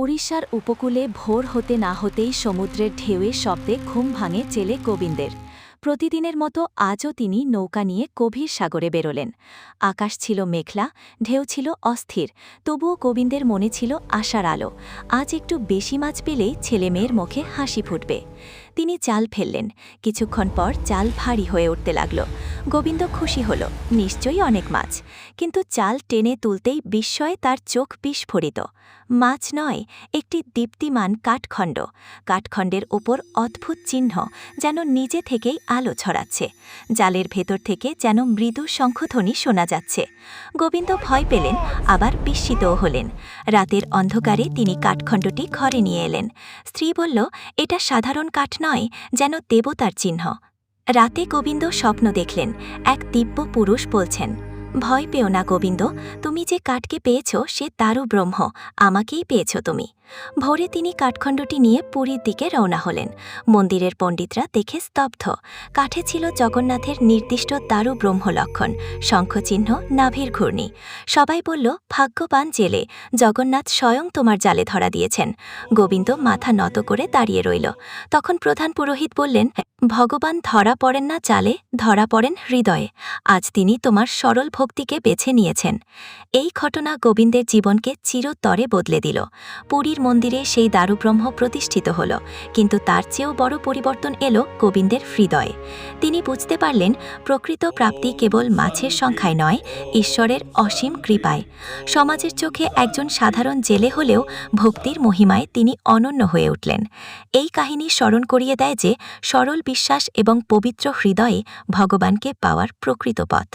উড়িষ্যার উপকূলে ভোর হতে না হতেই সমুদ্রের ঢেউয়ের শব্দে ঘুম ভাঙে জেলে গোবিন্দের। প্রতিদিনের মতো আজও তিনি নৌকা নিয়ে গভীর সাগরে বেরোলেন। আকাশ ছিল মেঘলা, ঢেউ ছিল অস্থির, তবুও গোবিন্দের মনে ছিল আশার আলো। আজ একটু বেশি মাছ পেলেই ছেলেমেয়ের মুখে হাসি ফুটবে। তিনি জাল ফেললেন। কিছুক্ষণ পর জাল ভারী হয়ে উঠতে লাগল। গোবিন্দ খুশি হল, নিশ্চয়ই অনেক মাছ। কিন্তু জাল টেনে তুলতেই বিস্ময়ে তার চোখ বিস্ফোরিত। মাছ নয়, একটি দীপ্তিমান কাঠখণ্ড। কাঠখণ্ডের ওপর অদ্ভুত চিহ্ন, যেন নিজে থেকেই আলো ছড়াচ্ছে। জালের ভেতর থেকে যেন মৃদু শঙ্খধ্বনি শোনা যাচ্ছে। গোবিন্দ ভয় পেলেন, আবার বিস্মিতও হলেন। রাতের অন্ধকারে তিনি কাঠখণ্ডটি ঘরে নিয়ে এলেন। স্ত্রী বলল, এটা সাধারণ কাঠ নয়, যেন দেবতার চিহ্ন। রাতে গোবিন্দ স্বপ্ন দেখলেন। এক দিব্য পুরুষ বলছেন, ভয় পেও না গোবিন্দ, তুমি যে কাঠকে পেয়েছ সে দারু ব্রহ্ম, আমাকেই পেয়েছ তুমি। ভোরে তিনি কাঠখণ্ডটি নিয়ে পুরীর দিকে রওনা হলেন। মন্দিরের পণ্ডিতরা দেখে স্তব্ধ। কাঠে ছিল জগন্নাথের নির্দিষ্ট দারু ব্রহ্ম লক্ষণ, শঙ্খচিহ্ন, নাভির ঘূর্ণি। সবাই বলল, ভাগ্যবান জেলে, জগন্নাথ স্বয়ং তোমার জালে ধরা দিয়েছেন। গোবিন্দ মাথা নত করে দাঁড়িয়ে রইল। তখন প্রধান পুরোহিত বললেন, ভগবান ধরা পড়েন না জালে, ধরা পড়েন হৃদয়ে। আজ তিনি তোমার সরল ভক্তিকে বেছে নিয়েছেন। এই ঘটনা গোবিন্দের জীবনকে চিরতরে বদলে দিল। পুরীর মন্দিরে সেই দারুব্রহ্ম প্রতিষ্ঠিত হল, কিন্তু তার চেয়েও বড় পরিবর্তন এলো গোবিন্দের হৃদয়ে। তিনি বুঝতে পারলেন, প্রকৃত প্রাপ্তি কেবল মাছের সংখ্যায় নয়, ঈশ্বরের অসীম কৃপায়। সমাজের চোখে একজন সাধারণ জেলে হলেও ভক্তির মহিমায় তিনি অনন্য হয়ে উঠলেন। এই কাহিনী স্মরণ করিয়ে দেয় যে সরল বিশ্বাস এবং পবিত্র হৃদয়ে ভগবানকে পাওয়ার প্রকৃত পথ।